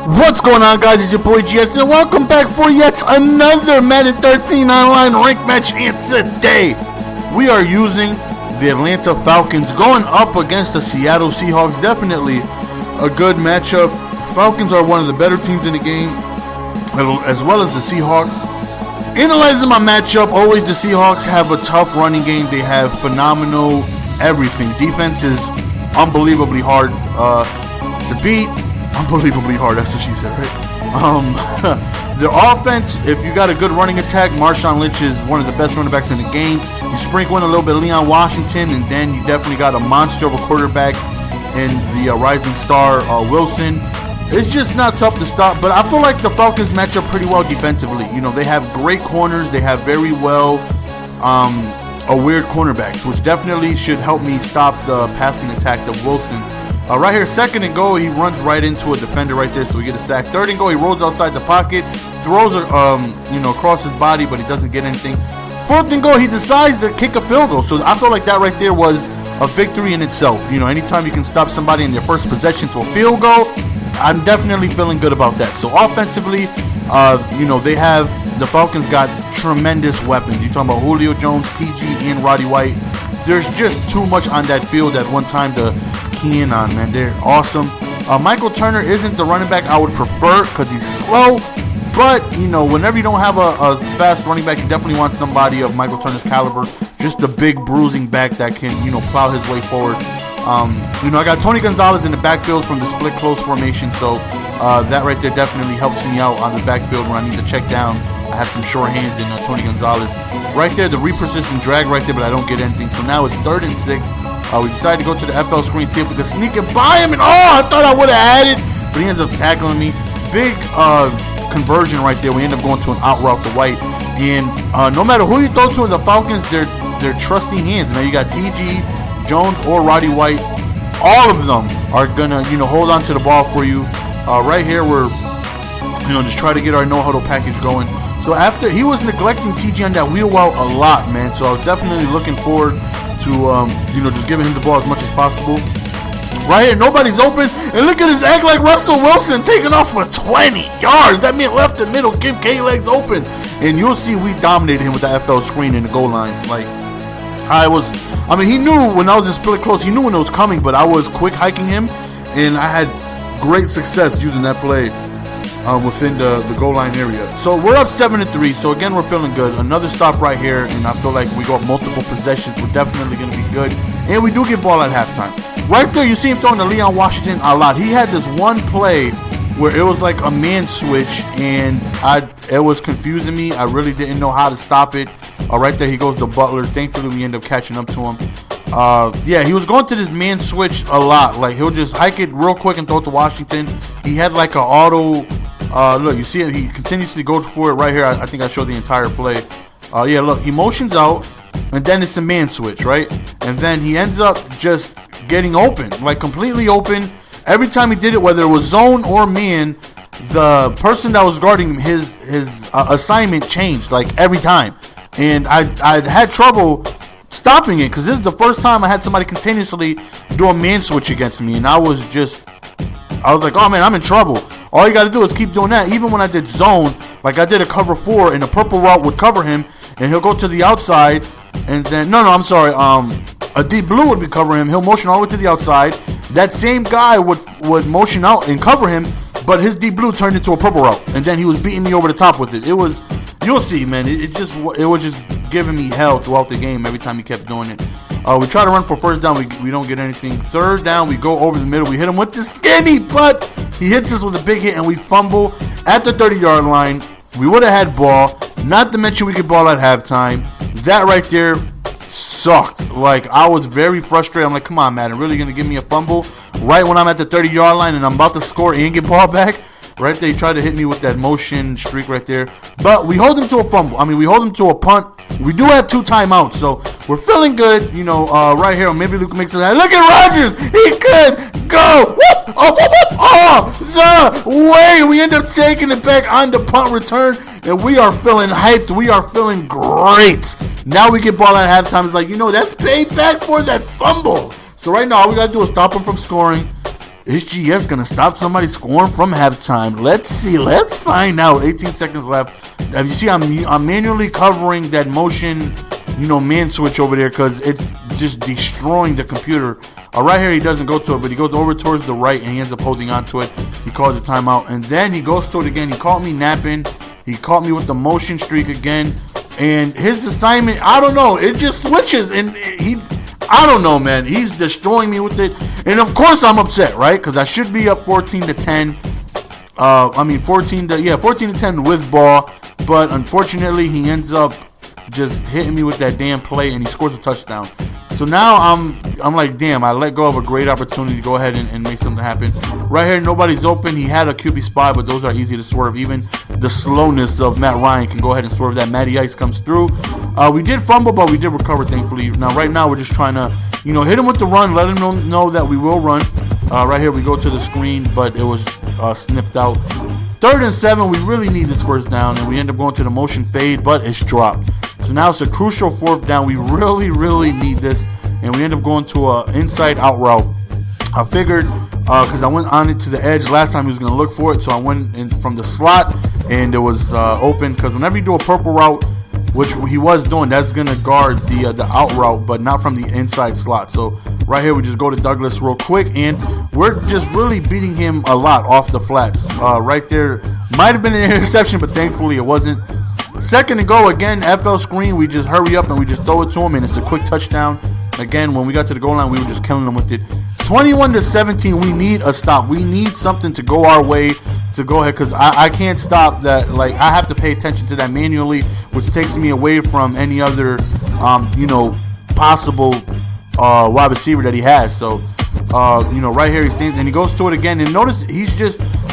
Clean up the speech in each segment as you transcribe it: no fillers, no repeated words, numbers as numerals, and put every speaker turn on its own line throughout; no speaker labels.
What's going on, guys? It's your boy GS, and welcome back for yet another Madden 13 online ranked match. And today, we are using the Atlanta Falcons going up against the Seattle Seahawks. Definitely a good matchup. Falcons are one of the better teams in the game, as well as the Seahawks. Analyzing my matchup, always the Seahawks have a tough running game. They have phenomenal everything. Defense is unbelievably hard to beat. Unbelievably hard, that's what she said, right? Their offense, if you got a good running attack, Marshawn Lynch is one of the best running backs in the game. You sprinkle in a little bit of Leon Washington, and then you definitely got a monster of a quarterback in the rising star Wilson. It's just not tough to stop, but I feel like the Falcons match up pretty well defensively. You know, they have great corners. They have very well weird cornerbacks, which definitely should help me stop the passing attack of Wilson. Right here, 2nd and goal, he runs right into a defender right there, so we get a sack. 3rd and goal, he rolls outside the pocket, throws across his body, but he doesn't get anything. 4th and goal, he decides to kick a field goal. So I feel like that right there was a victory in itself. You know, anytime you can stop somebody in their first possession to a field goal, I'm definitely feeling good about that. So offensively, the Falcons got tremendous weapons. You're talking about Julio Jones, TG, and Roddy White. There's just too much on that field at one time to key in on, man. They're awesome. Michael Turner isn't the running back I would prefer because he's slow, but, you know, whenever you don't have a fast running back, you definitely want somebody of Michael Turner's caliber, just a big bruising back that can, plow his way forward. I got Tony Gonzalez in the backfield from the split close formation, so that right there definitely helps me out on the backfield when I need to check down. I have some sure hands in Tony Gonzalez. Right there, the repersistent drag right there, but I don't get anything. So now it's 3rd and 6. We decided to go to the FL screen, see if we could sneak it by him, and I thought I would have had it, but he ends up tackling me. Big conversion right there. We end up going to an out route to White, and no matter who you throw to in the Falcons, they're trusty hands, man. You got TG, Jones, or Roddy White. All of them are gonna, hold on to the ball for you. Right here, we're, just try to get our no-huddle package going. So after, he was neglecting TG on that wheel well a lot, man. So I was definitely looking forward to, just giving him the ball as much as possible. Right here, nobody's open. And look at his act like Russell Wilson taking off for 20 yards. That meant left and middle, give K-Legs open. And you'll see we dominated him with the FL screen in the goal line. He knew when I was in split close, he knew when it was coming, but I was quick hiking him. And I had great success using that play within the goal line area. So we're up 7-3. So again, we're feeling good. Another stop right here, and I feel like we go up multiple possessions. We're definitely going to be good, and we do get ball at halftime. Right there, you see him throwing to Leon Washington a lot. He had this one play where it was like a man switch, and it was confusing me. I really didn't know how to stop it. Right there, he goes to Butler. Thankfully, we end up catching up to him. He was going to this man switch a lot. Like, he'll just hike it real quick and throw it to Washington. He had like an auto. Look, you see it. He continuously goes for it right here. I think I showed the entire play. Look, he motions out, and then it's a man switch, right? And then he ends up just getting open, like completely open. Every time he did it, whether it was zone or man, the person that was guarding him, his assignment changed, like every time. And I had trouble stopping it because this is the first time I had somebody continuously do a man switch against me, and I was like, oh man, I'm in trouble. All you got to do is keep doing that. Even when I did zone, like I did a cover 4, and the purple route would cover him, and he'll go to the outside, and then a deep blue would be covering him. He'll motion all the way to the outside. That same guy would motion out and cover him, but his deep blue turned into a purple route, and then he was beating me over the top with it. You'll see, man. It was just giving me hell throughout the game every time he kept doing it. We try to run for 1st down. We don't get anything. 3rd down, we go over the middle. We hit him with the skinny, but he hits us with a big hit, and we fumble at the 30-yard line. We would have had ball. Not to mention we get ball at halftime. That right there sucked. Like, I was very frustrated. I'm like, come on, Madden, really going to give me a fumble right when I'm at the 30-yard line and I'm about to score and get ball back? Right there, he tried to hit me with that motion streak right there. But we hold him to a fumble. We hold him to a punt. We do have 2 timeouts, so we're feeling good. Right here, maybe Luke makes it. Look at Rodgers. He could go. We end up taking it back on the punt return, and we are feeling hyped. We are feeling great. Now we get ball at halftime. It's like, that's payback for that fumble. So right now, all we got to do is stop him from scoring. Is GS gonna stop somebody scoring from halftime? Let's see. Let's find out. 18 seconds left. As you see, I'm manually covering that motion, man switch over there because it's just destroying the computer. Right here, he doesn't go to it, but he goes over towards the right and he ends up holding on to it. He calls a timeout, and then he goes to it again. He caught me napping. He caught me with the motion streak again, and his assignment, I don't know. It just switches, and I don't know, man. He's destroying me with it. And of course I'm upset, right? Because I should be up 14-10. 14 to 10 with ball. But unfortunately, he ends up just hitting me with that damn play, and he scores a touchdown. So now I'm like, damn, I let go of a great opportunity to go ahead and make something happen. Right here, nobody's open. He had a QB spy, but those are easy to swerve. Even the slowness of Matt Ryan can go ahead and swerve that. Matty Ice comes through. We did fumble, but we did recover, thankfully. Now, right now, we're just trying to, hit him with the run, let him know that we will run. Right here, we go to the screen, but it was snipped out. 3rd and 7, we really need this first down, and we end up going to the motion fade, but it's dropped. So now it's a crucial 4th down. We really, really need this, and we end up going to an inside-out route. I figured, because I went on it to the edge last time he was going to look for it, so I went in from the slot, and it was open, because whenever you do a purple route, which he was doing, that's going to guard the out route, but not from the inside slot. So right here, we just go to Douglas real quick, and we're just really beating him a lot off the flats. Right there, might have been an interception, but thankfully it wasn't. 2nd and go, again, FL screen, we just hurry up and we just throw it to him, and it's a quick touchdown. Again, when we got to the goal line, we were just killing them with it. 21-17, we need a stop. We need something to go our way to go ahead, because I can't stop that. Like, I have to pay attention to that manually, which takes me away from any other, possible wide receiver that he has. So, right here he stands and he goes to it again. And notice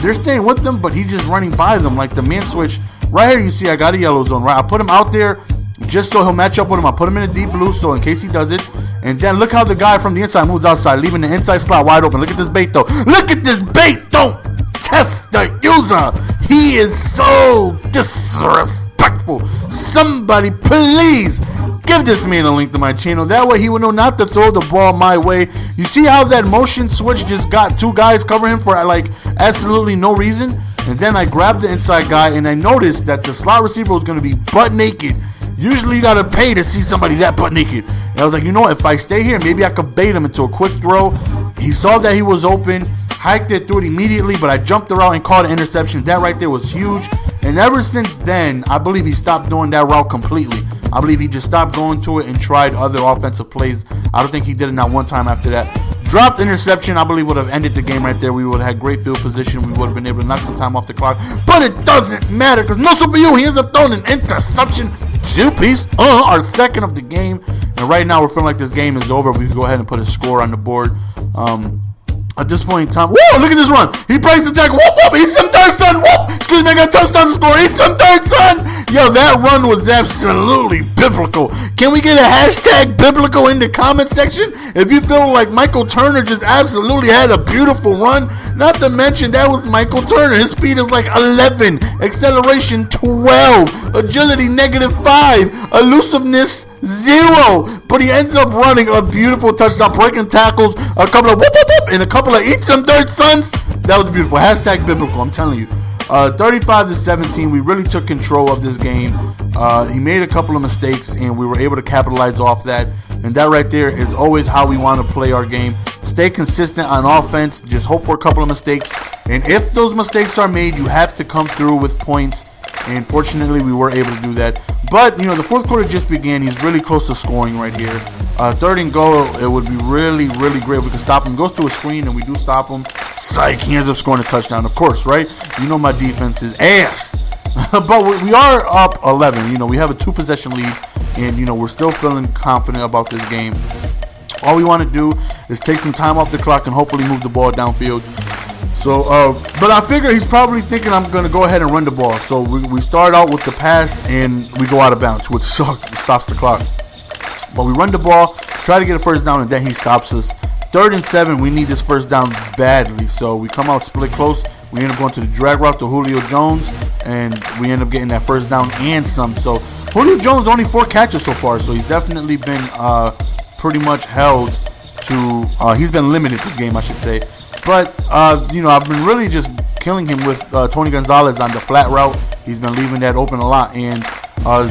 they're staying with them, but he's just running by them. Like the man switch. Right here, you see I got a yellow zone, right? I put him out there just so he'll match up with him. I put him in a deep blue, so in case he does it. And then look how the guy from the inside moves outside, leaving the inside slot wide open. Look at this bait, though. Look at this bait. Don't test the user. He is so disrespectful. Somebody, please give this man a link to my channel. That way he will know not to throw the ball my way. You see how that motion switch just got 2 guys covering him for like absolutely no reason? And then I grabbed the inside guy, and I noticed that the slot receiver was going to be butt naked. Usually you got to pay to see somebody that butt naked. And I was like, if I stay here, maybe I could bait him into a quick throw. He saw that he was open, hiked it through it immediately, but I jumped around and caught an interception. That right there was huge. And ever since then, I believe he stopped doing that route completely. I believe he just stopped going to it and tried other offensive plays. I don't think he did it not one time after that. Dropped interception, I believe would have ended the game right there. We would have had great field position. We would have been able to knock some time off the clock. But it doesn't matter, because no super you, he ends up throwing an interception. 2-piece, our 2nd of the game. And right now we're feeling like this game is over. We can go ahead and put a score on the board. At this point in time, whoa, look at this run. He breaks the tackle. Whoop, whoop, eat some third, son. Whoop, excuse me, I got a touchdown to score. Eat some third, son. Yo, that run was absolutely biblical. Can we get a hashtag biblical in the comment section? If you feel like Michael Turner just absolutely had a beautiful run, not to mention that was Michael Turner. His speed is like 11, acceleration 12, agility -5, elusiveness 0, but he ends up running a beautiful touchdown, breaking tackles, a couple of whoop, whoop, whoop, and a couple of eat some third sons. That was beautiful. Hashtag biblical, I'm telling you. 35-17, we really took control of this game. He made a couple of mistakes, and we were able to capitalize off that. And that right there is always how we want to play our game. Stay consistent on offense. Just hope for a couple of mistakes. And if those mistakes are made, you have to come through with points. And fortunately, we were able to do that. But, the 4th quarter just began. He's really close to scoring right here. 3rd and go, it would be really, really great if we could stop him. He goes to a screen, and we do stop him. Psych, he ends up scoring a touchdown. Of course, right? My defense is ass. But we are up 11. We have a 2-possession lead, and, we're still feeling confident about this game. All we want to do is take some time off the clock and hopefully move the ball downfield. So, but I figure he's probably thinking I'm going to go ahead and run the ball. So we start out with the pass and we go out of bounds, which stops the clock. But we run the ball, try to get a first down, and then he stops us. 3rd and 7, we need this first down badly. So we come out split close. We end up going to the drag route to Julio Jones, and we end up getting that first down and some. So Julio Jones only 4 catches so far, so he's definitely been pretty much held to. He's been limited this game, I should say. But, you know, I've been really just killing him with Tony Gonzalez on the flat route. He's been leaving that open a lot. And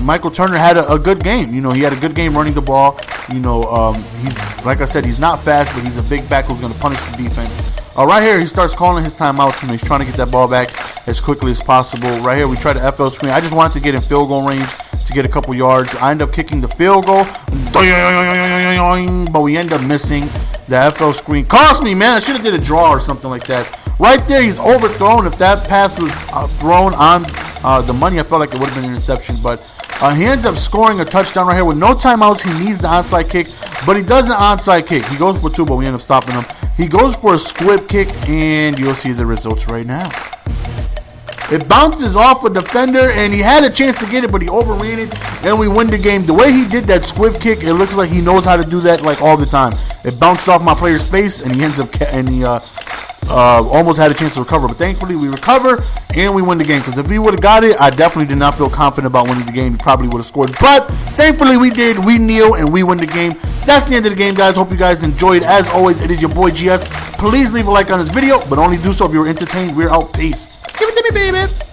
Michael Turner had a good game. You know, he had a good game running the ball. You know, he's, like I said, he's not fast, but he's a big back who's going to punish the defense. Right here, he starts calling his timeouts. You know, he's trying to get that ball back as quickly as possible. Right here, we try the FL screen. I just wanted to get in field goal range to get a couple yards. I end up kicking the field goal, but we end up missing. The FL screen cost me, man. I should have did a draw or something like that. Right there, he's overthrown. If that pass was thrown on the money, I felt like it would have been an interception. But he ends up scoring a touchdown right here with no timeouts. He needs the onside kick, but he does an onside kick. He goes for two, but we end up stopping him. He goes for a squib kick, and you'll see the results right now. It bounces off a defender, and he had a chance to get it, but he overran it, and we win the game. The way he did that squib kick, it looks like he knows how to do that like all the time. It bounced off my player's face, and he ends up almost had a chance to recover. But thankfully, we recover, and we win the game. Because if he would have got it, I definitely did not feel confident about winning the game. He probably would have scored. But thankfully, we did. We kneel, and we win the game. That's the end of the game, guys. Hope you guys enjoyed. As always, it is your boy GS. Please leave a like on this video, but only do so if you're entertained. We're out. Peace. Give it to me, baby.